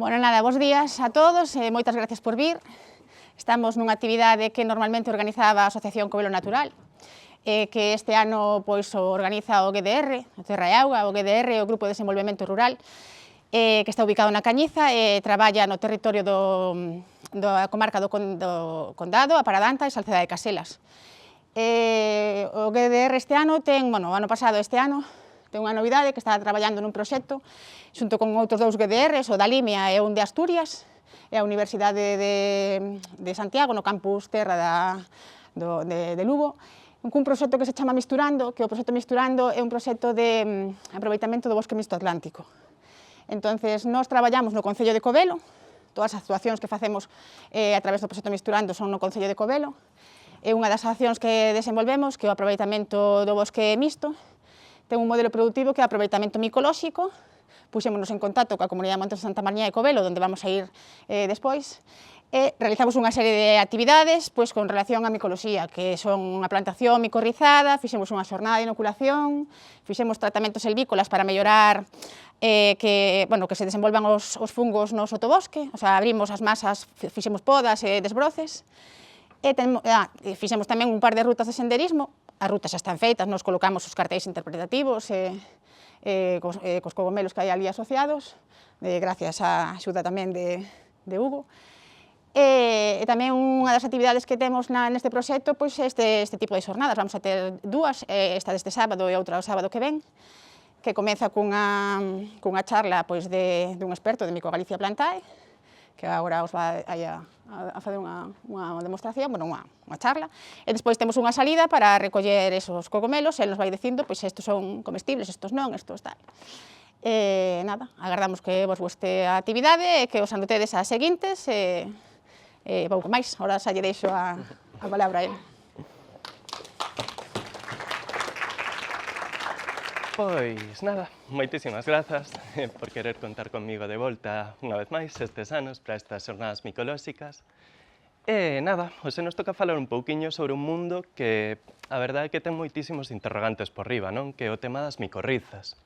Bueno, nada, bons días a todos, moitas gracias por vir. Estamos nunha actividade que normalmente organizaba a Asociación Covelo Natural, que este ano pois, o organiza o GDR, o Terra e Auga, o GDR, o Grupo de Desenvolvemento Rural, que está ubicado na Cañiza e traballa no territorio da comarca do Condado, a Paradanta e Salceda de Caselas. O GDR este ano ten, bueno, o ano pasado este ano, ten unha novidade que está traballando nun proxecto xunto con outros dous GDRs, o da Limia e un de Asturias, e a Universidade de Santiago, no campus Terra de Lugo, cun proxecto que se chama Misturando, que o proxecto Misturando é un proxecto de aproveitamento do bosque mixto atlántico. Entonces, nós traballamos no Concello de Covelo, todas as actuacións que facemos a través do proxecto Misturando son no Concello de Covelo, é unha das accións que desenvolvemos, que é o aproveitamento do bosque mixto, ten un modelo productivo que é o aproveitamento micolóxico, puxémonos en contacto coa Comunidade de Montes de Santa Mariña de Covelo, onde vamos a ir despois, e realizamos unha serie de actividades pois, con relación á micoloxía, que son unha plantación micorrizada, fixemos unha xornada de inoculación, fixemos tratamentos silvícolas para mellorar que se desenvolvan os fungos no sotobosque, o sea, abrimos as masas, fixemos podas e desbroces, e fixemos tamén un par de rutas de senderismo, as rutas xa están feitas, nos colocamos os cartéis interpretativos cos cogomelos que hai ali asociados, gracias á axuda tamén de Hugo. E tamén unha das actividades que temos neste proxecto pois é este tipo de xornadas. Vamos a ter dúas, esta deste sábado e outra o sábado que ven, que comeza cunha charla pois, dun experto de Micogalicia Plantae, que agora os vai a fazer unha demostración, unha charla, e despois temos unha salida para recoller esos cogomelos, e nos vai dicindo, pois, estos son comestibles, estos non, estos tal. Nada, agardamos que vos guste a actividade e que os anotedes as seguintes, e pouco máis, agora xa lle deixo a palabra a él. Pois nada, moitísimas grazas por querer contar comigo de volta unha vez máis estes anos para estas xornadas micolóxicas. E nada, hoxe nos toca falar un pouquiño sobre un mundo que a verdade é que ten moitísimos interrogantes por riba, non? Que é o tema das micorrizas.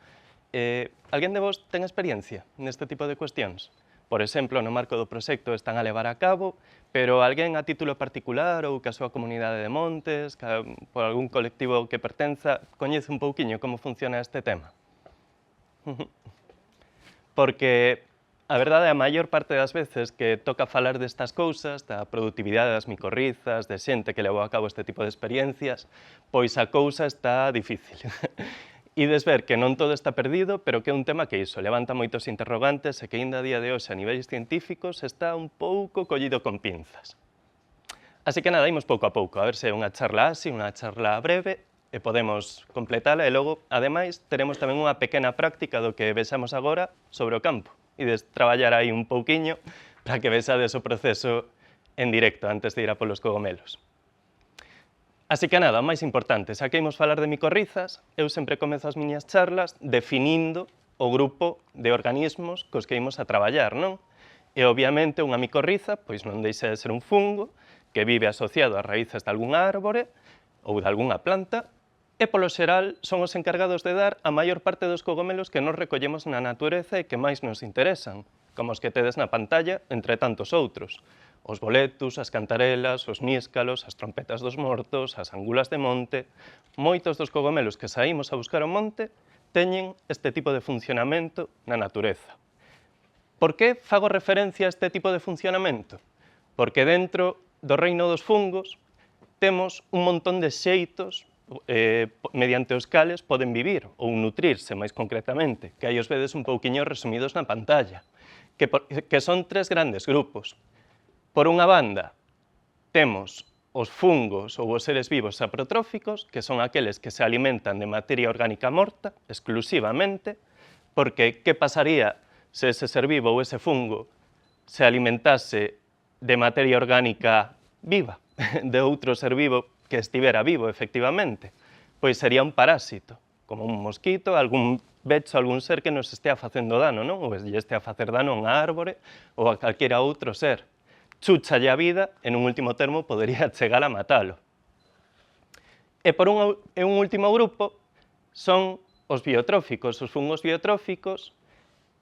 Alguén de vos ten experiencia neste tipo de cuestións? Por exemplo, no marco do proxecto están a levar a cabo, pero alguén a título particular ou que a súa comunidade de montes, por algún colectivo que pertenza, coñece un pouquiño como funciona este tema? Porque a verdade é a maior parte das veces que toca falar destas cousas, da produtividade das micorrizas, de xente que levou a cabo este tipo de experiencias, pois a cousa está difícil. Ides ver que non todo está perdido, pero que é un tema que iso levanta moitos interrogantes e que ainda a día de hoxe a niveis científicos está un pouco collido con pinzas. Así que nada, imos pouco a pouco, a ver se é unha charla así, unha charla breve, e podemos completala, e logo, ademais, teremos tamén unha pequena práctica do que vexamos agora sobre o campo. Ides traballar aí un pouquiño para que vexades o proceso en directo antes de ir a polos cogomelos. Así que nada, o máis importante, xa que imos falar de micorrizas, eu sempre comezo as miñas charlas definindo o grupo de organismos cos que imos a traballar, non? E obviamente unha micorriza, pois non deixa de ser un fungo que vive asociado ás raíces de algunha árbore ou de algunha planta, e polo xeral son os encargados de dar a maior parte dos cogomelos que nos recollemos na natureza e que máis nos interesan, como os que tedes na pantalla, entre tantos outros. Os boletus, as cantarelas, os níscalos, as trompetas dos mortos, as angulas de monte. Moitos dos cogomelos que saímos a buscar ao monte teñen este tipo de funcionamento na natureza. Por que fago referencia a este tipo de funcionamento? Porque dentro do reino dos fungos temos un montón de xeitos mediante os cales poden vivir ou nutrirse máis concretamente, que aí os vedes un pouquiño resumidos na pantalla, que son tres grandes grupos. Por unha banda, temos os fungos ou os seres vivos saprotróficos, que son aqueles que se alimentan de materia orgánica morta, exclusivamente, porque que pasaría se ese ser vivo ou ese fungo se alimentase de materia orgánica viva, de outro ser vivo que estivera vivo, efectivamente? Pois sería un parásito, como un mosquito, algún vecho, algún ser que nos estea facendo dano, non? Ou lle estea a facer dano a unha árbore ou a calquera outro ser. Chúchalle a vida, en un último termo, podería chegar a matalo. E por un último grupo son os biotróficos, os fungos biotróficos,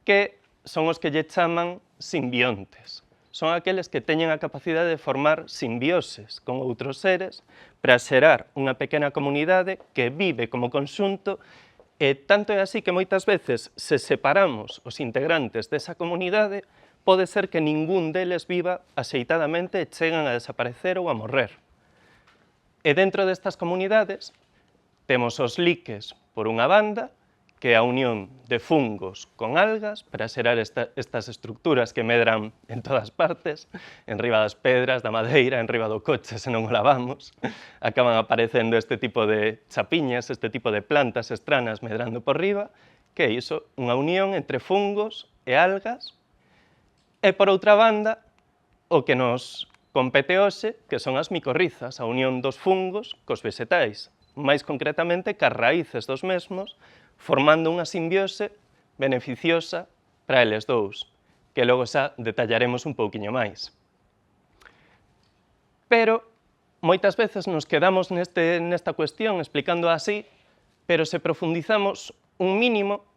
que son os que lle chaman simbiontes. Son aqueles que teñen a capacidade de formar simbioses con outros seres para xerar unha pequena comunidade que vive como conxunto, e tanto é así que moitas veces, se separamos os integrantes desa comunidade, pode ser que ningún deles viva axeitadamente e chegan a desaparecer ou a morrer. E dentro destas comunidades temos os liques por unha banda, que é a unión de fungos con algas para xerar estas estructuras que medran en todas partes, en riba das pedras, da madeira, en riba do coche, se non o lavamos. Acaban aparecendo este tipo de chapiñas, este tipo de plantas estranas medrando por riba, que é iso, unha unión entre fungos e algas. E por outra banda, o que nos compete hoxe, que son as micorrizas, a unión dos fungos cos vegetais, máis concretamente cas raíces dos mesmos, formando unha simbiose beneficiosa para eles dous, que logo xa detallaremos un pouquiño máis. Pero moitas veces nos quedamos nesta cuestión explicando así, pero se profundizamos un mínimo,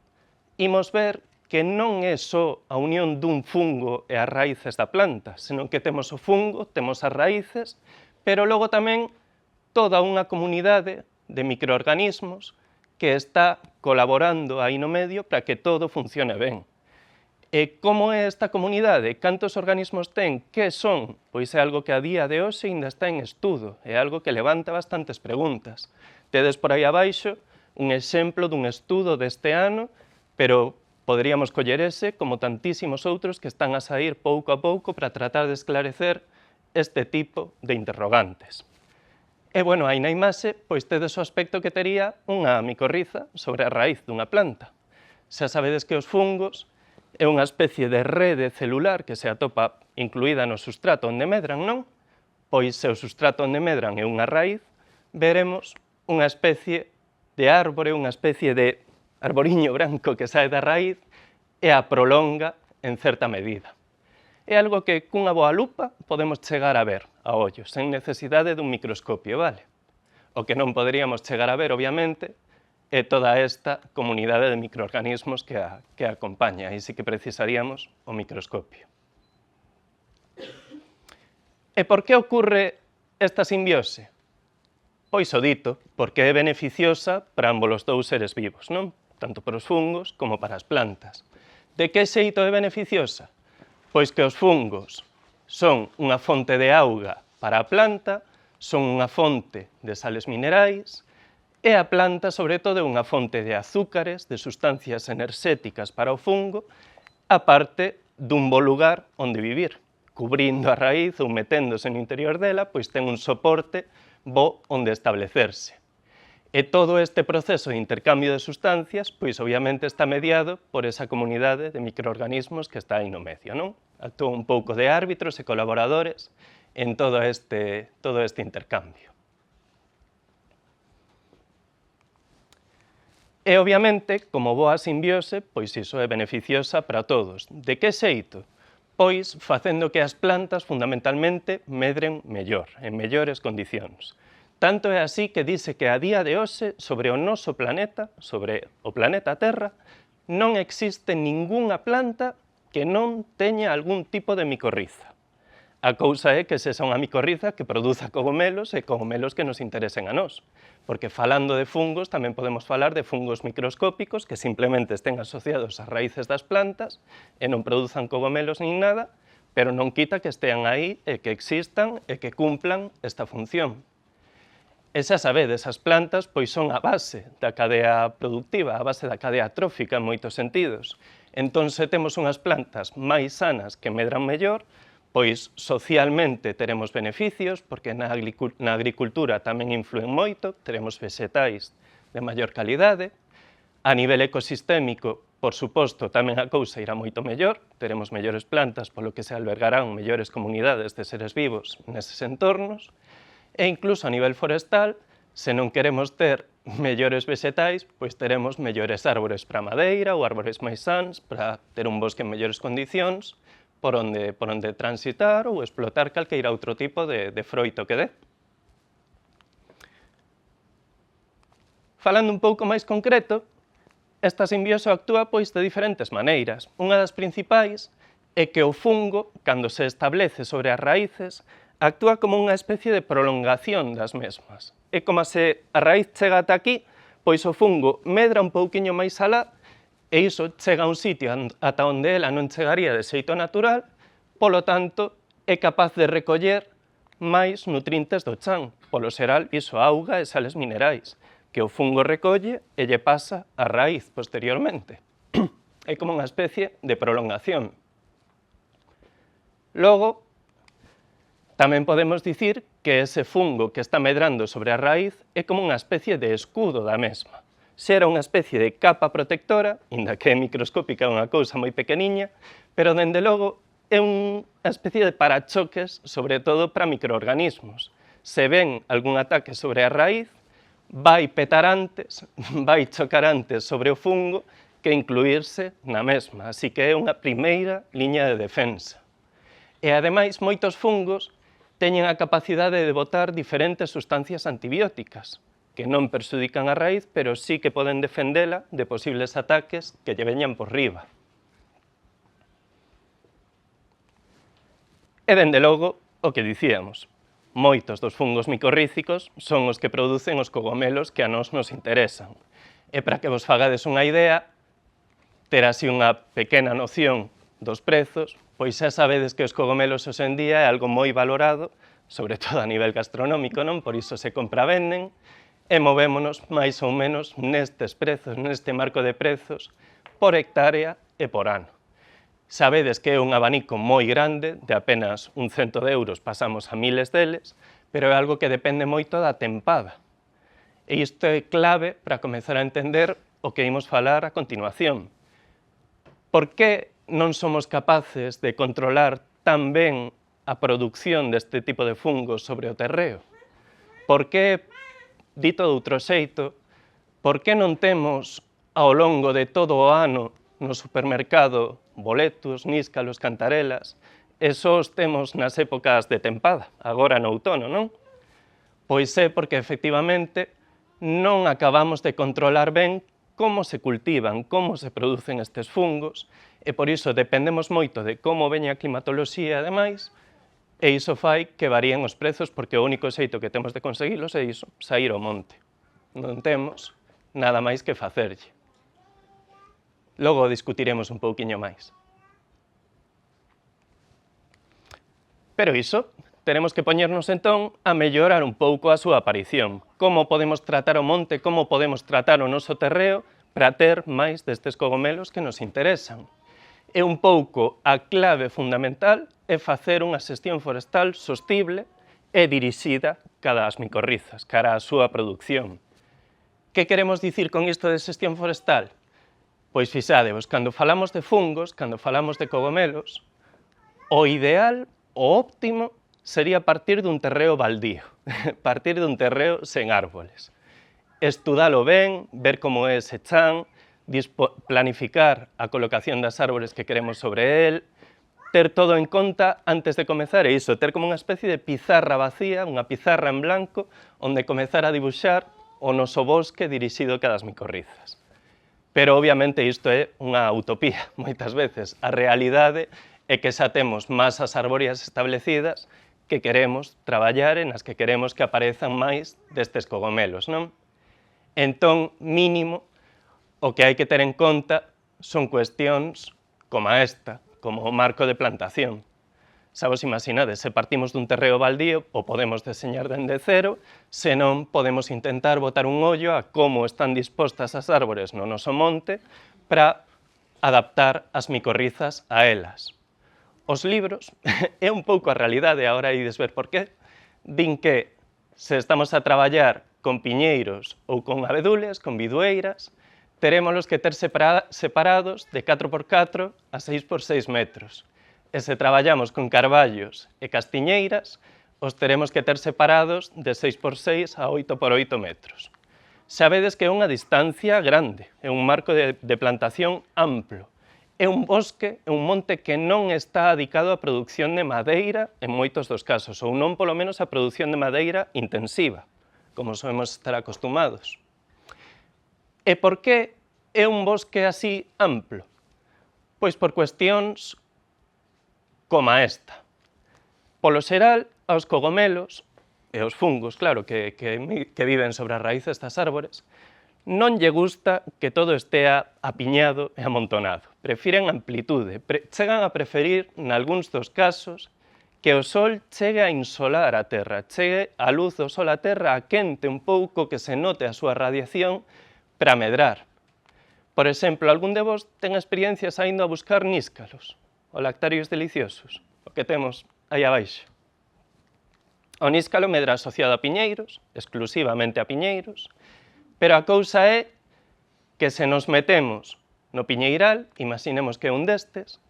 imos ver que non é só a unión dun fungo e as raíces da planta, senón que temos o fungo, temos as raíces, pero logo tamén toda unha comunidade de microorganismos que está colaborando aí no medio para que todo funcione ben. E como é esta comunidade? Cantos organismos ten? Que son? Pois é algo que a día de hoxe ainda está en estudo, é algo que levanta bastantes preguntas. Tedes por aí abaixo un exemplo dun estudo deste ano, pero poderíamos coller ese como tantísimos outros que están a sair pouco a pouco para tratar de esclarecer este tipo de interrogantes. E, bueno, aí na imaxe, pois tedes o aspecto que tería unha micorriza sobre a raíz dunha planta. Xa sabedes que os fungos é unha especie de rede celular que se atopa incluída no sustrato onde medran, non? Pois se o sustrato onde medran é unha raíz, veremos unha especie de árbore, unha especie de arboriño branco que sae da raíz e a prolonga en certa medida. É algo que cunha boa lupa podemos chegar a ver a ollo, sen necesidade dun microscopio, vale? O que non poderíamos chegar a ver, obviamente, é toda esta comunidade de microorganismos que a acompaña, e sí que precisaríamos o microscopio. E por que ocorre esta simbiose? Pois o dito, porque é beneficiosa para ambos os dous seres vivos, non? Tanto para os fungos como para as plantas. De que xeito é beneficiosa? Pois que os fungos son unha fonte de auga para a planta, son unha fonte de sales minerais, e a planta, sobre todo, é unha fonte de azúcares, de sustancias enerxéticas para o fungo, aparte dun bo lugar onde vivir. Cubrindo a raíz ou meténdose no interior dela, pois ten un soporte bo onde establecerse. E todo este proceso de intercambio de sustancias, pois obviamente está mediado por esa comunidade de microorganismos que está aí no medio, non? Actúa un pouco de árbitros e colaboradores en todo este intercambio. E obviamente, como boa simbiose, pois iso é beneficiosa para todos. De que xeito? Pois facendo que as plantas fundamentalmente medren mellor, en mellores condicións. Tanto é así que dice que a día de hoxe, sobre o noso planeta, sobre o planeta Terra, non existe ningunha planta que non teña algún tipo de micorriza. A cousa é que sexa unha micorriza que produza cogomelos e cogomelos que nos interesen a nós. Porque falando de fungos, tamén podemos falar de fungos microscópicos que simplemente estén asociados ás raíces das plantas e non produzan cogomelos nin nada, pero non quita que estean aí e que existan e que cumplan esta función. E xa sabedes, as plantas pois son a base da cadea productiva, a base da cadea trófica en moitos sentidos. Entón, se temos unhas plantas máis sanas que medran mellor, pois socialmente teremos beneficios, porque na agricultura tamén influen moito, teremos vegetais de maior calidade. A nivel ecosistémico, por suposto, tamén a cousa irá moito mellor, teremos mellores plantas, polo que se albergarán mellores comunidades de seres vivos neses entornos. E incluso a nivel forestal, se non queremos ter mellores vegetais, pois teremos mellores árbores para madeira ou árbores máis sans para ter un bosque en mellores condicións por onde transitar ou explotar calqueira outro tipo de froito que dé. Falando un pouco máis concreto, esta simbiose actúa pois de diferentes maneiras. Unha das principais é que o fungo, cando se establece sobre as raíces, actúa como unha especie de prolongación das mesmas. É como se a raíz chega ata aquí, pois o fungo medra un pouquiño máis alá, e iso chega a un sitio ata onde ela non chegaría de xeito natural, polo tanto, é capaz de recoller máis nutrientes do chan, polo xeral, iso, auga e sales minerais, que o fungo recolle e lle pasa á raíz posteriormente. É como unha especie de prolongación. Logo, tamén podemos dicir que ese fungo que está medrando sobre a raíz é como unha especie de escudo da mesma. Xera unha especie de capa protectora, inda que é microscópica, unha cousa moi pequeniña, pero, dende logo, é unha especie de parachoques, sobre todo para microorganismos. Se ven algún ataque sobre a raíz, vai petar antes, vai chocar antes sobre o fungo que incluirse na mesma, así que é unha primeira liña de defensa. E, ademais, moitos fungos teñen a capacidade de botar diferentes sustancias antibióticas, que non perxudican a raíz, pero sí que poden defendela de posibles ataques que lle veñan por riba. E, dende logo, o que dicíamos, moitos dos fungos micorrízicos son os que producen os cogomelos que a nós nos interesan. E para que vos fagades unha idea, ter así unha pequena noción dos prezos, pois xa sabedes que os cogomelos hoxe en día é algo moi valorado, sobre todo a nivel gastronómico, non? Por iso se compra-venden, e movémonos máis ou menos nestes prezos, neste marco de prezos, por hectárea e por ano. Sabedes que é un abanico moi grande, de apenas un cento de euros pasamos a miles deles, pero é algo que depende moito da tempada. E isto é clave para comezar a entender o que imos falar a continuación. Por que non somos capaces de controlar tan ben a produción deste tipo de fungos sobre o terreo? Por que, dito de outro xeito, por que non temos ao longo de todo o ano no supermercado boletus, níscalos, cantarelas, e só os temos nas épocas de tempada, agora no outono, non? Pois é porque, efectivamente, non acabamos de controlar ben como se cultivan, como se producen estes fungos, e por iso dependemos moito de como veña a climatoloxía, ademais, e iso fai que varíen os prezos, porque o único xeito que temos de conseguilos é iso, saír ao monte. Non temos nada máis que facerlle. Logo discutiremos un pouquiño máis. Pero iso, teremos que poñernos entón a mellorar un pouco a súa aparición. Como podemos tratar o monte, como podemos tratar o noso terreo para ter máis destes cogomelos que nos interesan. E un pouco a clave fundamental é facer unha xestión forestal sostible e dirixida cara ás micorrizas, cara á súa produción. Que queremos dicir con isto de xestión forestal? Pois fixadevos, cando falamos de fungos, cando falamos de cogomelos, o ideal, o óptimo, sería partir dun terreo baldío, partir dun terreo sen árboles. Estudalo ben, ver como é ese chan, planificar a colocación das árbores que queremos sobre el, ter todo en conta antes de comezar, e iso, ter como unha especie de pizarra vacía, unha pizarra en blanco, onde comezar a dibuixar o noso bosque dirixido cada as micorrizas. Pero, obviamente, isto é unha utopía, moitas veces. A realidade é que xa temos masas arbóreas establecidas que queremos traballar e nas que queremos que aparezan máis destes cogomelos, non? Entón, mínimo, o que hai que ter en conta son cuestións como esta, como o marco de plantación. Xa vos imaginades, se partimos dun terreo baldío, o podemos deseñar dende cero, senón podemos intentar botar un ollo a como están dispostas as árbores no noso monte para adaptar as micorrizas a elas. Os libros, é un pouco a realidade, agora ides ver por qué, din que se estamos a traballar con piñeiros ou con abedules, con bidueiras, terémolos que ter separados de 4x4 a 6x6 metros. E se traballamos con carballos e castiñeiras, os teremos que ter separados de 6x6 a 8x8 metros. Sabedes que é unha distancia grande, é un marco de plantación amplo. É un bosque, é un monte que non está dedicado á produción de madeira en moitos dos casos, ou non polo menos a produción de madeira intensiva, como solemos estar acostumados. E por que é un bosque así amplo? Pois por cuestións como esta. Polo xeral, aos cogomelos e aos fungos, claro, que viven sobre as raíces das árbores, non lle gusta que todo estea apiñado e amontonado. Prefiren amplitude, chegan a preferir, nalgúns dos casos, que o sol chegue a insolar a terra, chegue a luz do sol a terra a quente un pouco, que se note a súa radiación para medrar. Por exemplo, algún de vos ten experiencias indo a buscar níscalos, o lactarios deliciosos, o que temos aí abaixo. O níscalo medra asociado a piñeiros, exclusivamente a piñeiros, pero a cousa é que se nos metemos no piñeiral, imaginemos que é un destes,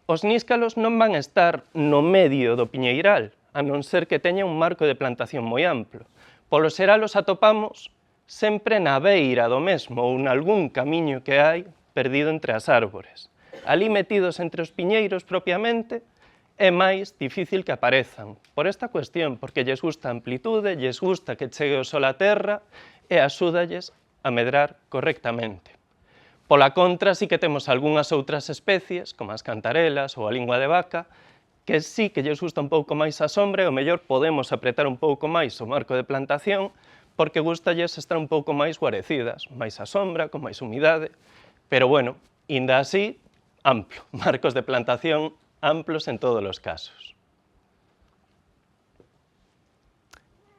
os níscalos non van a estar no medio do piñeiral, a non ser que teña un marco de plantación moi amplo. Polo xeral os atopamos sempre na beira do mesmo ou nalgún camiño que hai perdido entre as árbores. Ali metidos entre os piñeiros propiamente, é máis difícil que aparezan, por esta cuestión, porque lles gusta a amplitude, lles gusta que chegue o sol á terra e axúdalles a medrar correctamente. Pola contra, sí que temos algunhas outras especies, como as cantarelas ou a lingua de vaca, que sí que lles gusta un pouco máis a sombra e o mellor podemos apretar un pouco máis o marco de plantación porque gustalles estar un pouco máis guarecidas, máis a sombra, con máis humidade, pero bueno, inda así, amplo, marcos de plantación amplos en todos os casos.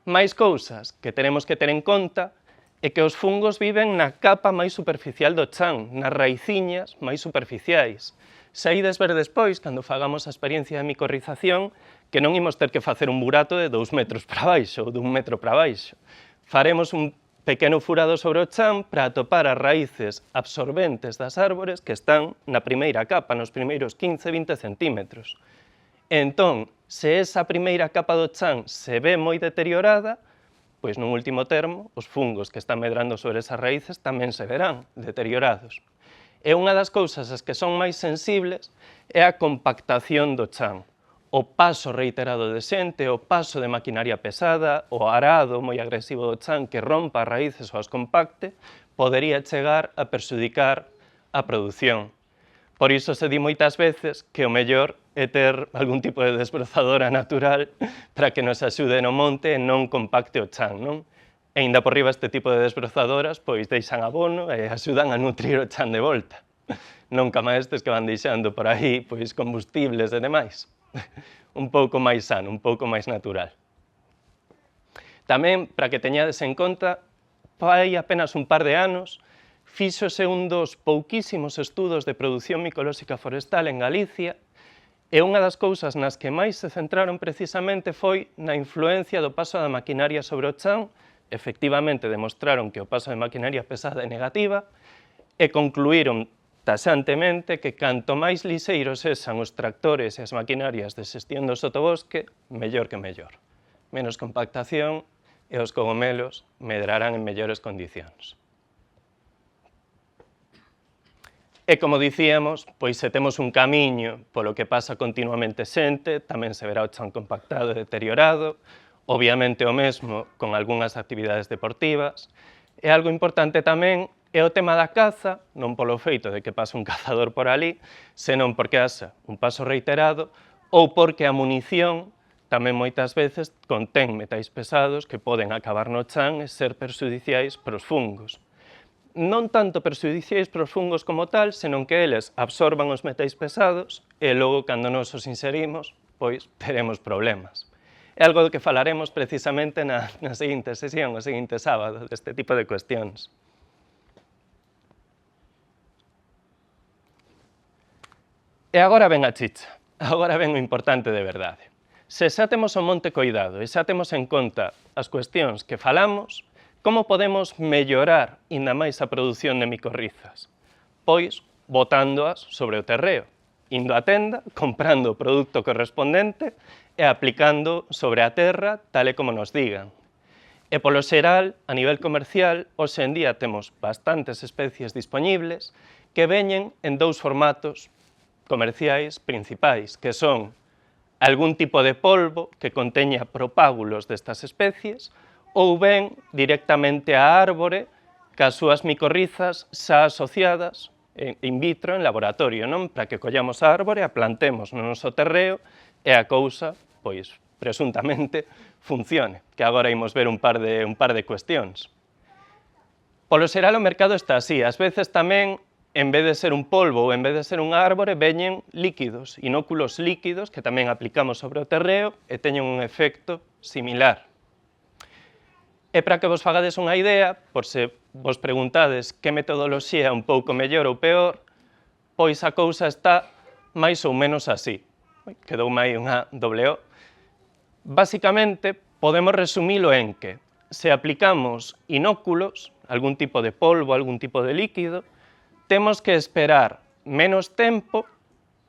Máis cousas que tenemos que ter en conta é que os fungos viven na capa máis superficial do chan, nas raiciñas máis superficiais. Saides ver despois, cando fagamos a experiencia de micorrización, que non imos ter que facer un burato de 2 metros para baixo ou de 1 metro para baixo. Faremos un pequeno furado sobre o chan para atopar as raíces absorbentes das árbores que están na primeira capa, nos primeiros 15-20 centímetros. Entón, se esa primeira capa do chan se ve moi deteriorada, pois nun último termo, os fungos que están medrando sobre esas raíces tamén se verán deteriorados. E unha das cousas as que son máis sensibles é a compactación do chan. O paso reiterado de xente, o paso de maquinaria pesada, o arado moi agresivo do chan que rompa as raíces ou as compacte, podería chegar a perxudicar a produción. Por iso se di moitas veces que o mellor é ter algún tipo de desbrozadora natural para que nos axude no monte e non compacte o chan, non? E ainda por riba este tipo de desbrozadoras pois deixan abono e axudan a nutrir o chan de volta. Non como estes que van deixando por aí pois combustibles e demais. Un pouco máis sano, un pouco máis natural. Tamén, para que teñades en conta, fai apenas un par de anos fíxose un dos pouquísimos estudos de produción micolóxica forestal en Galicia e unha das cousas nas que máis se centraron precisamente foi na influencia do paso da maquinaria sobre o chan. Efectivamente, demostraron que o paso de maquinaria pesada é negativa e concluíron taxantemente que canto máis lixeiros sexan os tractores e as maquinarias de xestión do sotobosque, mellor que mellor. Menos compactación e os cogomelos medrarán en mellores condicións. E como dicíamos, pois se temos un camiño polo que pasa continuamente xente, tamén se verá o chan compactado e deteriorado, obviamente o mesmo con algunhas actividades deportivas, e algo importante tamén é o tema da caza, non polo feito de que pase un cazador por ali, senón porque haxa un paso reiterado ou porque a munición tamén moitas veces contén metais pesados que poden acabar no chan e ser perxudiciais para os fungos. Non tanto perxudiciais para os fungos como tal, senón que eles absorban os metais pesados e logo, cando nos os inserimos, pois teremos problemas. É algo do que falaremos precisamente na seguinte sesión, o seguinte sábado, deste tipo de cuestións. E agora ven a chicha, agora ven o importante de verdade. Se xa temos o monte coidado e xa temos en conta as cuestións que falamos, como podemos mellorar ainda máis a produción de micorrizas? Pois botándoas sobre o terreo, indo á tenda, comprando o produto correspondente e aplicando sobre a terra tal e como nos digan. E polo xeral, a nivel comercial, hoxe en día temos bastantes especies disponibles que veñen en dous formatos comerciais principais, que son algún tipo de polvo que conteña propágulos destas especies ou ben directamente a árbore cas súas micorrizas xa asociadas in vitro en laboratorio, non? Para que collamos a árbore, a plantemos no noso terreo e a cousa, pois, presuntamente, funcione, que agora imos ver un par de cuestións. Polo xeral, o mercado está así, ás veces tamén, en vez de ser un polvo ou en vez de ser un árbore, veñen líquidos, inóculos líquidos, que tamén aplicamos sobre o terreo e teñen un efecto similar. E para que vos fagades unha idea, por se vos preguntades que metodoloxía é un pouco mellor ou peor, pois a cousa está máis ou menos así. Quedoume aí unha doble O. Básicamente, podemos resumilo en que, se aplicamos inóculos, algún tipo de polvo, algún tipo de líquido, temos que esperar menos tempo,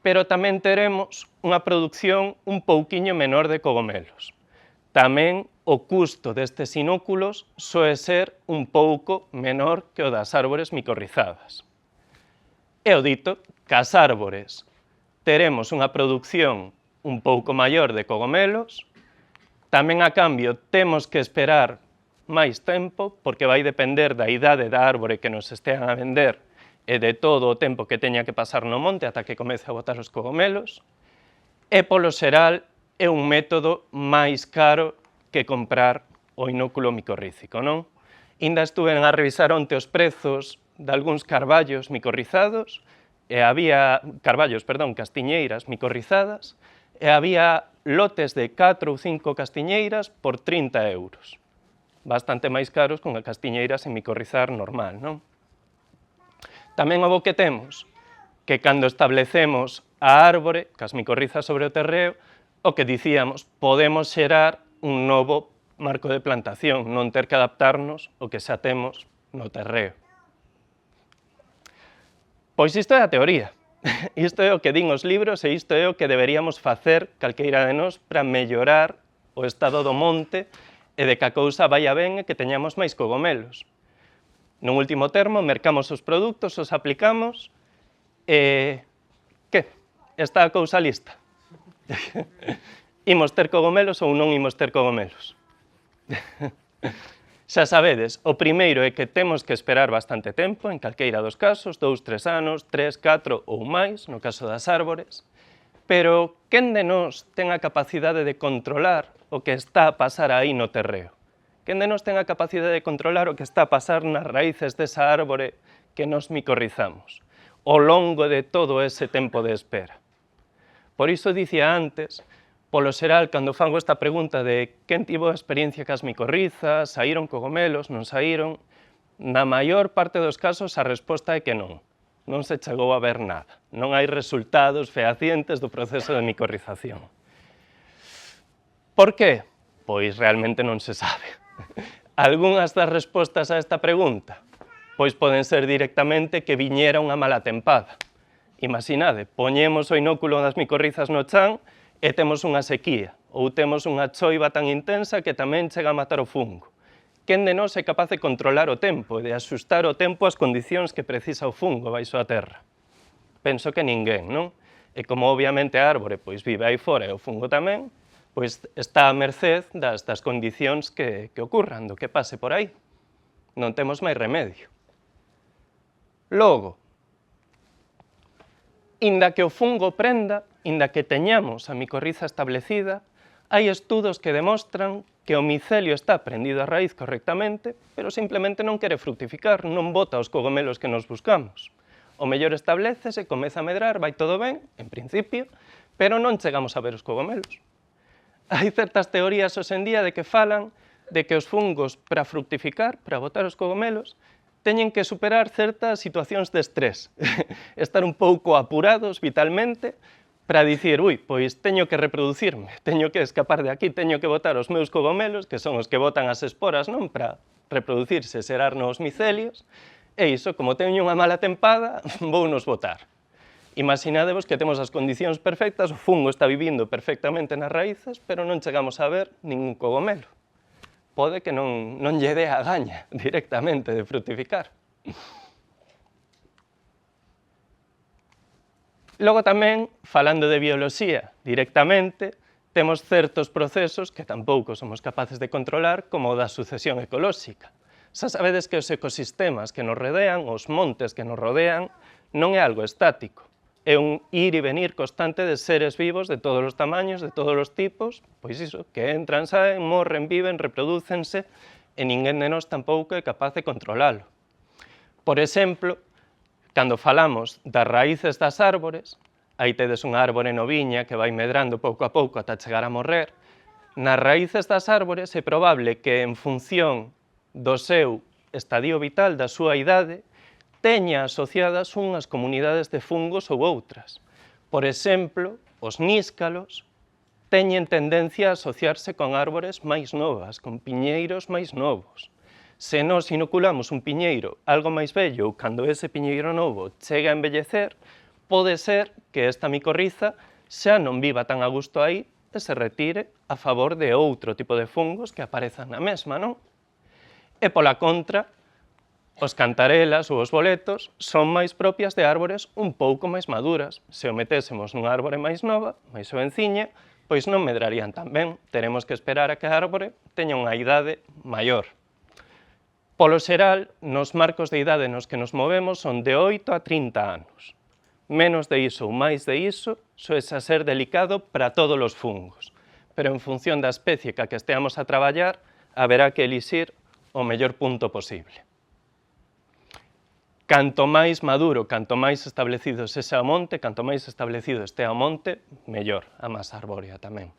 pero tamén teremos unha produción un pouquiño menor de cogomelos. Tamén o custo destes inóculos soe ser un pouco menor que o das árbores micorrizadas. E o dito, que as árbores teremos unha produción un pouco maior de cogomelos, tamén a cambio temos que esperar máis tempo, porque vai depender da idade da árbore que nos estean a vender e de todo o tempo que teña que pasar no monte ata que comece a botar os cogomelos, e polo xeral é un método máis caro que comprar o inóculo micorrízico, non? Inda estuve a revisar onte os prezos de algúns carballos micorrizados, e había, castiñeiras micorrizadas, e había lotes de 4 ou 5 castiñeiras por 30 euros. Bastante máis caros que unha castiñeira sen micorrizar normal, non? Tamén o bo que temos, que cando establecemos a árbore, cas micorrizas sobre o terreo, o que dicíamos, podemos xerar un novo marco de plantación, non ter que adaptarnos ao que xa temos no terreo. Pois isto é a teoría. Isto é o que din os libros e isto é o que deberíamos facer calqueira de nós para mellorar o estado do monte e de que a cousa vaya ben e que teñamos máis cogomelos. Nun último termo, mercamos os produtos, os aplicamos e... que? Está a cousa lista? Imos ter cogomelos ou non imos ter cogomelos? Xa sabedes, o primeiro é que temos que esperar bastante tempo, en calqueira dos casos, 2, 3 anos, 3, 4 ou máis, no caso das árbores, pero quen de nós ten a capacidade de controlar o que está a pasar aí no terreo? Quen de nós ten a capacidade de controlar o que está a pasar nas raíces desa árbore que nos micorrizamos, ao longo de todo ese tempo de espera? Por iso dicía antes, polo xeral, cando fago esta pregunta de quen tivo a experiencia cas micorrizas, saíron cogomelos, non saíron, na maior parte dos casos a resposta é que non. Non se chegou a ver nada. Non hai resultados fehacientes do proceso de micorrización. Por que? Pois realmente non se sabe. Algúnas das respostas a esta pregunta? Pois poden ser directamente que viñera unha mala tempada. Imaginade, poñemos o inóculo das micorrizas no chan e temos unha sequía, ou temos unha choiva tan intensa que tamén chega a matar o fungo. Quen de nós é capaz de controlar o tempo e de axustar o tempo ás condicións que precisa o fungo baixo a terra? Penso que ninguén, non? E como obviamente a árbore pois vive aí fora e o fungo tamén, pois está a merced das condicións que ocurran, do que pase por aí. Non temos máis remedio. Logo, inda que o fungo prenda, inda que teñamos a micorriza establecida, hai estudos que demostran que o micelio está prendido a raíz correctamente, pero simplemente non quere fructificar, non bota os cogomelos que nos buscamos. O mellor establecese, comeza a medrar, vai todo ben, en principio, pero non chegamos a ver os cogomelos. Hai certas teorías hoxe en día de que falan de que os fungos, para fructificar, para botar os cogomelos, teñen que superar certas situacións de estrés, estar un pouco apurados vitalmente para dicir, ui, pois teño que reproducirme, teño que escapar de aquí, teño que botar os meus cogomelos, que son os que botan as esporas, non, para reproducirse, xerar nos micelios, e iso, como teño unha mala tempada, vou nos botar. Imaginadevos que temos as condicións perfectas, o fungo está vivindo perfectamente nas raíces, pero non chegamos a ver ningún cogomelo. Pode que non lle dé a gaña directamente de fructificar. Logo tamén, falando de bioloxía directamente, temos certos procesos que tampouco somos capaces de controlar, como o da sucesión ecolóxica. Xa sabedes que os ecosistemas que nos rodean, os montes que nos rodean, non é algo estático. É un ir e venir constante de seres vivos de todos os tamaños, de todos os tipos, pois iso, que entran, saen, morren, viven, reprodúcense, e ninguén de nós tampouco é capaz de controlalo. Por exemplo, cando falamos das raíces das árbores, aí tedes unha árbore noviña que vai medrando pouco a pouco ata chegar a morrer, nas raíces das árbores é probable que en función do seu estadio vital, da súa idade, teña asociadas unhas comunidades de fungos ou outras. Por exemplo, os níscalos teñen tendencia a asociarse con árbores máis novas, con piñeiros máis novos. Se nós inoculamos un piñeiro algo máis vello ou cando ese piñeiro novo chega a envellecer, pode ser que esta micorriza xa non viva tan a gusto aí e se retire a favor de outro tipo de fungos que aparezan na mesma, non? E pola contra, os cantarelas ou os boletos son máis propias de árbores un pouco máis maduras. Se o metésemos nunha árbore máis nova, máis jovenciña, pois non medrarían tan ben. Teremos que esperar a que a árbore teña unha idade maior. Polo xeral, nos marcos de idade nos que nos movemos son de 8 a 30 anos. Menos de iso ou máis de iso, soe a ser delicado para todos os fungos. Pero en función da especie que esteamos a traballar, haberá que elixir o mellor punto posible. Canto máis maduro, canto máis establecido sexa o monte, canto máis establecido estea o monte, mellor, a masa arbórea tamén.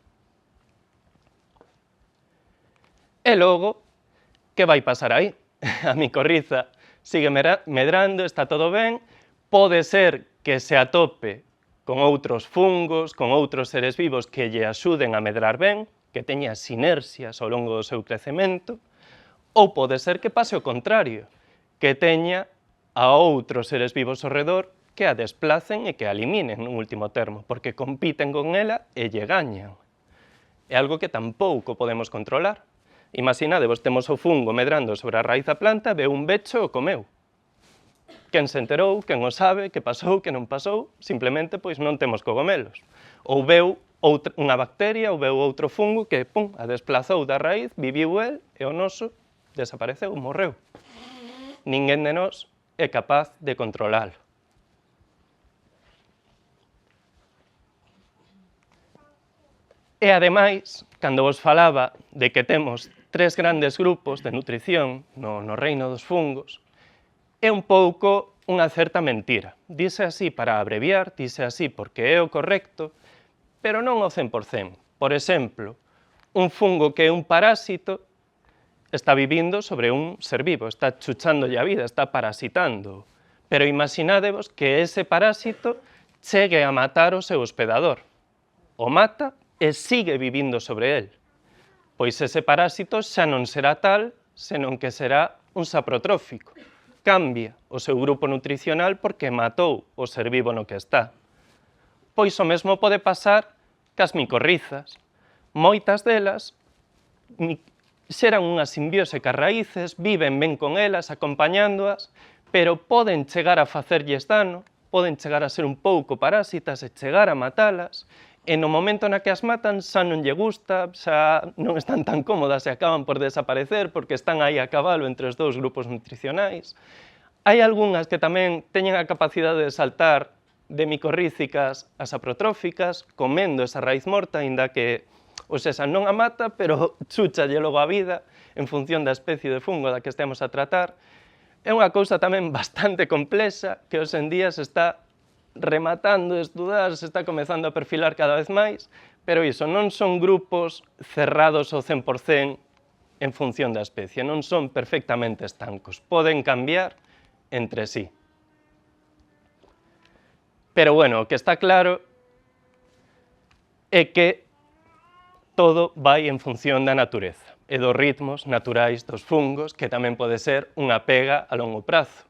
E logo, que vai pasar aí? A micorriza sigue medrando, está todo ben, pode ser que se atope con outros fungos, con outros seres vivos que lle axuden a medrar ben, que teña sinerxias ao longo do seu crecemento, ou pode ser que pase o contrario, que teña a outros seres vivos ao redor que a desplacen e que a eliminen no último termo, porque compiten con ela e lle gañan. É algo que tampouco podemos controlar. Imaginadevos, temos o fungo medrando sobre a raíz da planta, veu un becho e o comeu. Quen se enterou, quen o sabe, que pasou, que non pasou, simplemente pois non temos cogomelos. Ou veu unha bacteria ou veu outro fungo que, pum, a desplazou da raíz, viviu el e o noso desapareceu, morreu. Ninguén de nós é capaz de controlalo. E, ademais, cando vos falaba de que temos 3 grandes grupos de nutrición no reino dos fungos, é un pouco unha certa mentira. Dise así para abreviar, dise así porque é o correcto, pero non ao 100%. Por exemplo, un fungo que é un parásito está vivindo sobre un ser vivo, está chuchándolle a vida, está parasitando. Pero imaginadevos que ese parásito chegue a matar o seu hospedador. O mata e sigue vivindo sobre el. Pois ese parásito xa non será tal, senón que será un saprotrófico. Cambia o seu grupo nutricional porque matou o ser vivo no que está. Pois o mesmo pode pasar cas micorrizas. Moitas delas xeran unha simbiose cas raíces, viven ben con elas, acompañándoas, pero poden chegar a facerlles dano, poden chegar a ser un pouco parasitas e chegar a matalas, e no momento na que as matan xa non lle gusta, xa non están tan cómodas e acaban por desaparecer porque están aí a cabalo entre os dous grupos nutricionais. Hai algunhas que tamén teñen a capacidade de saltar de micorrízicas a saprotróficas, comendo esa raíz morta, aínda que ou sexa, non a mata, pero chúchalle logo a vida en función da especie de fungo da que estemos a tratar. É unha cousa tamén bastante complexa que hoxe en día se está rematando de estudar, se está comezando a perfilar cada vez máis, pero iso, non son grupos cerrados ao 100% en función da especie, non son perfectamente estancos, poden cambiar entre sí. Pero bueno, o que está claro é que todo vai en función da natureza e dos ritmos naturais dos fungos, que tamén pode ser unha pega a longo prazo.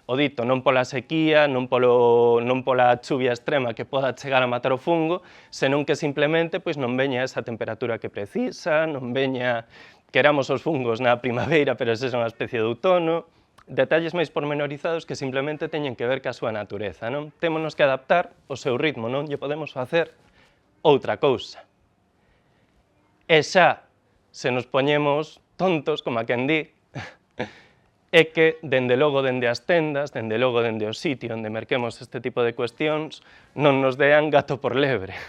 O dito, non pola sequía, non pola chuvia extrema que poda chegar a matar o fungo, senón que simplemente pois, non veña esa temperatura que precisa, non veña, queramos os fungos na primavera, pero esa é unha especie de outono, detalles máis pormenorizados que simplemente teñen que ver ca súa natureza, non? Témonos que adaptar ao seu ritmo, non lle podemos facer outra cousa. E xa, se nos poñemos tontos, como a quen di, é que, dende logo, dende as tendas, dende logo, dende o sitio onde merquemos este tipo de cuestións, non nos dean gato por lebre.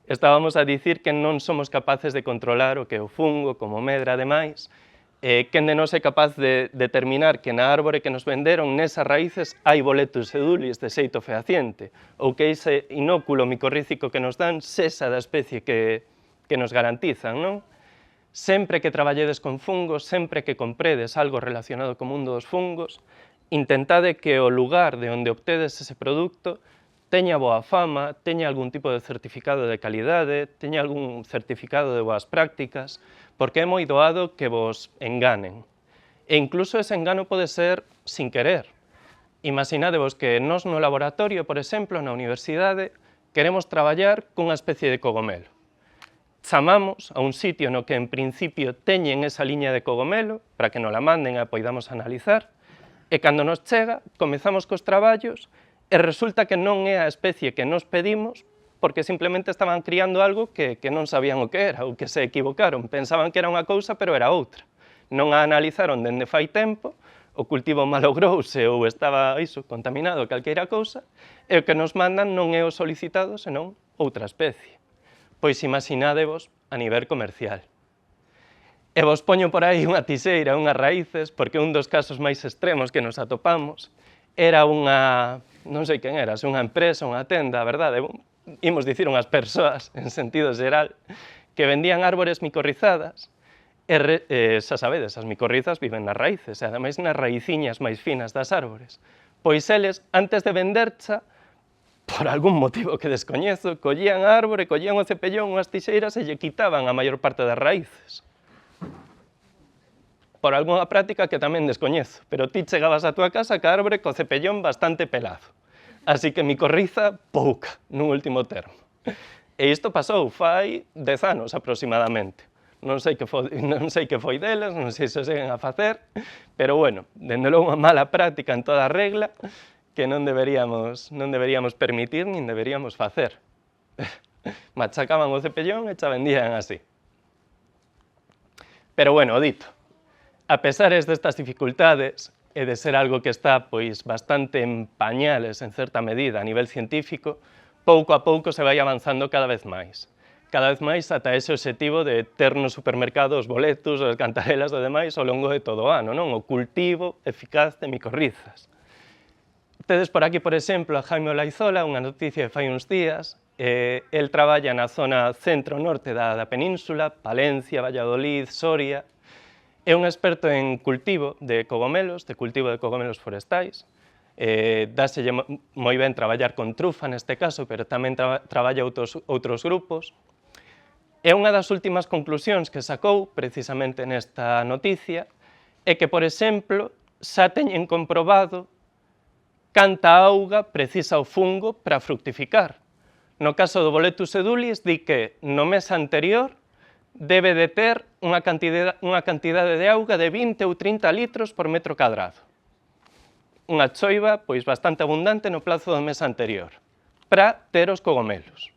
Estábamos a dicir que non somos capaces de controlar o que é o fungo, como medra, ademais, quen de nós é capaz de determinar que na árbore que nos venderon, nesas raíces, hai Boletus edulis de xeito fehaciente, ou que ese inóculo micorrícico que nos dan sexa da especie que nos garantizan, non? Sempre que traballedes con fungos, sempre que compredes algo relacionado co mundo dos fungos, intentade que o lugar de onde obtedes ese produto teña boa fama, teña algún tipo de certificado de calidade, teña algún certificado de boas prácticas, porque é moi doado que vos enganen. E incluso ese engano pode ser sin querer. Imaginadevos que nós no laboratorio, por exemplo, na universidade, queremos traballar cunha especie de cogomelo. Chamamos a un sitio no que en principio teñen esa liña de cogomelo para que nos la manden e a poidamos analizar, e cando nos chega, comezamos cos traballos e resulta que non é a especie que nos pedimos porque simplemente estaban criando algo que non sabían o que era, ou que se equivocaron, pensaban que era unha cousa pero era outra. Non a analizaron dende fai tempo, o cultivo malogrouse ou estaba contaminado calqueira cousa, e o que nos mandan non é o solicitado, senón outra especie. Pois imaginádevos a nivel comercial. E vos poño por aí unha tixeira, unhas raíces, porque un dos casos máis extremos que nos atopamos era unha, non sei quen era, unha empresa, unha tenda, a verdade, imos dicir unhas persoas, en sentido xeral, que vendían árbores micorrizadas, e xa sabedes, as micorrizas viven nas raíces, e ademais nas raiciñas máis finas das árbores. Pois eles, antes de vendercha, por algún motivo que descoñezo, collían a árbore, collían o cepellón, unhas tixeiras e lle quitaban a maior parte das raíces. Por algunha práctica que tamén descoñezo, pero ti chegabas a túa casa ca árbore co cepellón bastante pelado. Así que micorriza pouca, nun último termo. E isto pasou fai 10 anos aproximadamente. Non sei que foi deles, non sei se o seguen a facer, pero bueno, dende logo unha mala práctica en toda regla que non deberíamos permitir nin deberíamos facer. Machacaban o cepellón e xa vendían así. Pero bueno, o dito, a pesares destas dificultades, e de ser algo que está pois bastante en pañales, en certa medida, a nivel científico, pouco a pouco se vai avanzando cada vez máis ata ese obxectivo de ter no supermercado os boletus, as cantarelas e demais ao longo de todo o ano, non? O cultivo eficaz de micorrizas. Tedes por aquí, por exemplo, a Jaime Olaizola, unha noticia de fai uns días, el traballa na zona centro-norte da península, Palencia, Valladolid, Soria. É un experto en cultivo de cogomelos forestais. Dáselle moi ben traballar con trufa neste caso, pero tamén traballa outros grupos. E unha das últimas conclusións que sacou, precisamente nesta noticia, é que, por exemplo, xa teñen comprobado canta auga precisa o fungo para fructificar. No caso do Boletus edulis, di que no mes anterior debe de ter unha cantidade de auga de 20 ou 30 litros por metro cadrado. Unha choiva pois bastante abundante no plazo do mes anterior, para ter os cogomelos,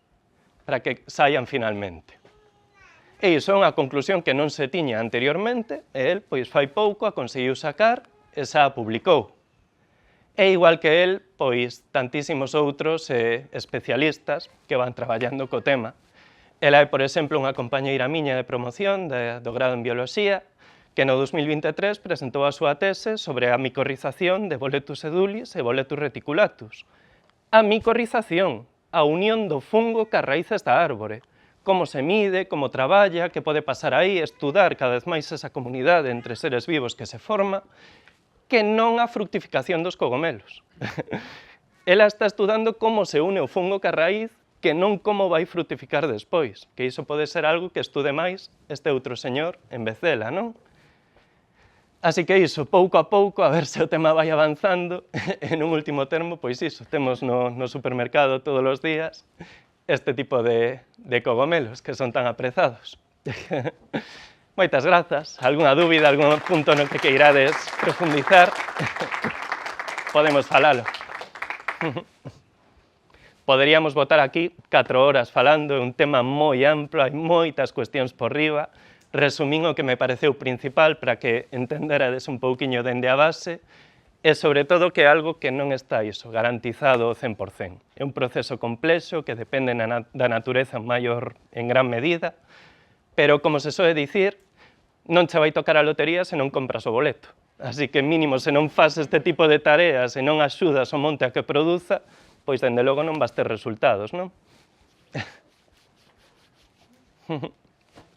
para que saian finalmente. E iso é unha conclusión que non se tiña anteriormente, e el pois fai pouco a conseguiu sacar e xa a publicou. E igual que el, pois tantísimos outros especialistas que van traballando co tema. Ela é, por exemplo, unha compañeira miña de promoción do grado en Bioloxía, que no 2023 presentou a súa tese sobre a micorrización de Boletus edulis e Boletus reticulatus. A micorrización, a unión do fungo cas raíces da árbore, como se mide, como traballa, que pode pasar aí, estudar cada vez máis esa comunidade entre seres vivos que se forma, que non a fructificación dos cogomelos. Ela está estudando como se une o fungo ca raíz, que non como vai fructificar despois, que iso pode ser algo que estude máis este outro señor en vez dela, non? Así que iso, pouco a pouco, a ver se o tema vai avanzando, en un último termo, pois iso, temos no supermercado todos os días este tipo de cogomelos que son tan aprezados. Moitas grazas, algunha dúbida, algún punto no que queirades profundizar, podemos falalo. Poderíamos botar aquí 4 horas falando, é un tema moi amplo, hai moitas cuestións por riba, resumín o que me pareceu principal para que entenderades un pouquiño dende a base, e sobre todo que é algo que non está iso, garantizado ao 100%. É un proceso complexo que depende da natureza en gran medida, pero, como se soe dicir, non che vai tocar a lotería se non compras o boleto. Así que, mínimo, se non faz este tipo de tareas e non axudas o monte a que produza, pois, dende logo, non vas ter resultados, non?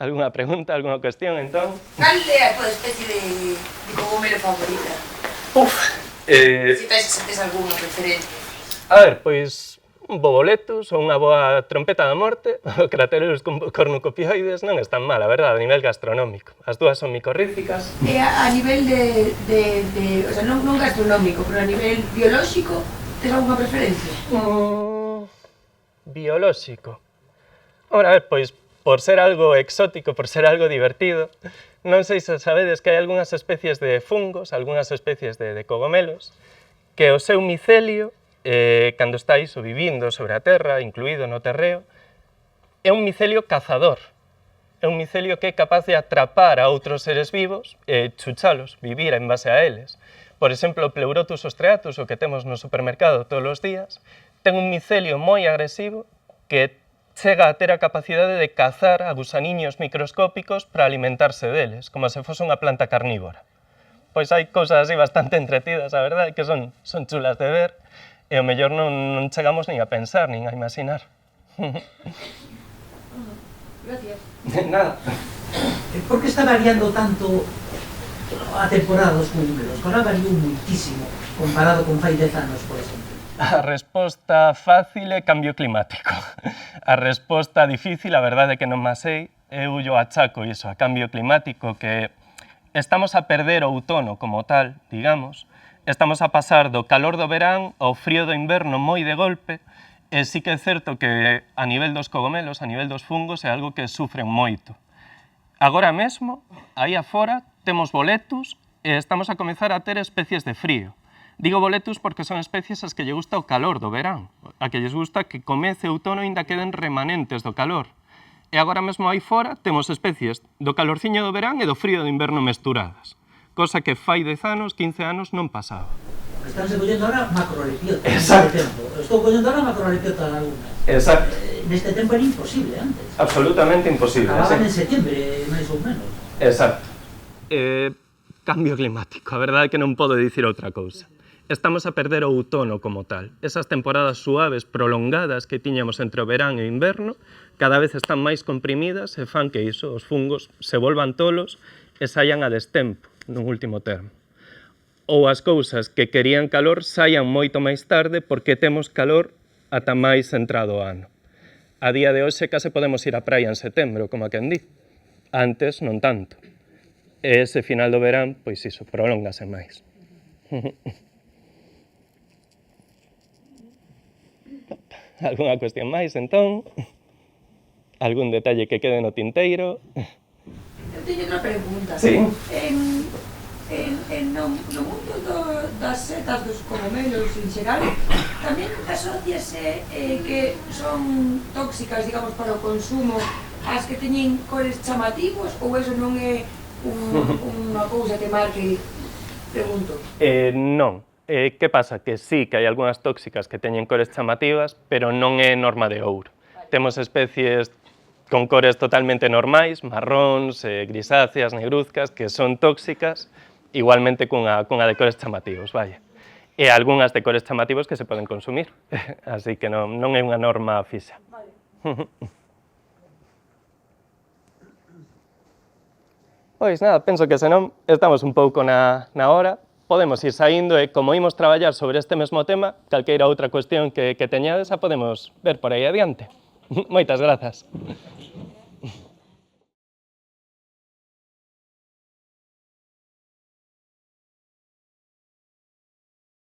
Alguna pregunta, alguna cuestión, entón? Cal é a tua especie de cogomelo favorita? Si tes alguna preferencia. A ver, pois, un bo boletus ou unha boa trompeta da morte, o Craterus con cornucopioides non están mal, a verdade, a nivel gastronómico. As dúas son micorríficas. E a nivel o sea, non gastronómico, pero a nivel biolóxico, tes alguna preferencia? Biolóxico. Ora, a ver, pois, por ser algo exótico, por ser algo divertido, non sei se sabedes que hai algunhas especies de fungos, algunhas especies de cogomelos, que o seu micelio, cando está iso vivindo sobre a terra, incluído no terreo, é un micelio cazador. É un micelio que é capaz de atrapar a outros seres vivos e chuchalos, vivir en base a eles. Por exemplo, o Pleurotus ostreatus, o que temos no supermercado todos os días, ten un micelio moi agresivo que chega a ter a capacidade de cazar a gusaniños microscópicos para alimentarse deles, como se fose unha planta carnívora. Pois hai cousas así bastante entretidas, a verdade, que son chulas de ver, e ao mellor non chegamos nin a pensar, nin a imaginar. Gracias. Nada. Por que está variando tanto a temporada dos cogumelos? Ahora variou muitísimo comparado con fai 10 anos, por exemplo. A resposta fácil é cambio climático. A resposta difícil, a verdade é que non má sei, eu o achaco iso, a cambio climático, que estamos a perder o outono como tal, digamos, estamos a pasar do calor do verán ao frío do inverno moi de golpe, e sí que é certo que a nivel dos cogomelos, a nivel dos fungos, é algo que sufren moito. Agora mesmo, aí afora, temos boletus e estamos a comezar a ter especies de frío. Digo boletus porque son especies as que lle gusta o calor do verán, a que lles gusta que comece o outono e ainda queden remanentes do calor. E agora mesmo aí fora temos especies do calorciño do verán e do frío do inverno mesturadas, cosa que fai 10 anos, 15 anos non pasaba. Estánse collendo ahora macrolepiotas. Exacto. Estou collendo ahora macrolepiotas algunhas. Exacto. Neste tempo era imposible antes. Absolutamente imposible. Acababan en setembro, máis ou menos. Exacto. Cambio climático, a verdade é que non podo dicir outra cousa. Estamos a perder o outono como tal. Esas temporadas suaves, prolongadas que tiñamos entre o verán e o inverno, cada vez están máis comprimidas e fan que iso, os fungos se volvan tolos e saian a destempo, nun último termo. Ou as cousas que querían calor saian moito máis tarde porque temos calor ata máis entrado o ano. A día de hoxe case podemos ir á praia en setembro, como a quen di. Antes non tanto. E ese final do verán, pois iso, prolóngase máis. Alguna cuestión máis, entón? Algún detalle que quede no tinteiro? Eu teño outra pregunta. Sí. No mundo das setas dos cogomelos en xeral, tamén asociase que son tóxicas, digamos, para o consumo as que teñen cores chamativos, ou eso non é unha cousa que marque, pregunto? Non. Que pasa? Que sí que hai algunhas tóxicas que teñen cores chamativas, pero non é norma de ouro. Vale. Temos especies con cores totalmente normais, marróns, grisáceas, negruzcas, que son tóxicas, igualmente cunha de cores chamativos, vaya. E algunhas de cores chamativos que se poden consumir, así que non é unha norma fixa. Vale. Pois nada, penso que senón estamos un pouco na hora, podemos ir saindo e como imos traballar sobre este mesmo tema, calqueira outra cuestión que teñades a podemos ver por aí adiante. Moitas grazas.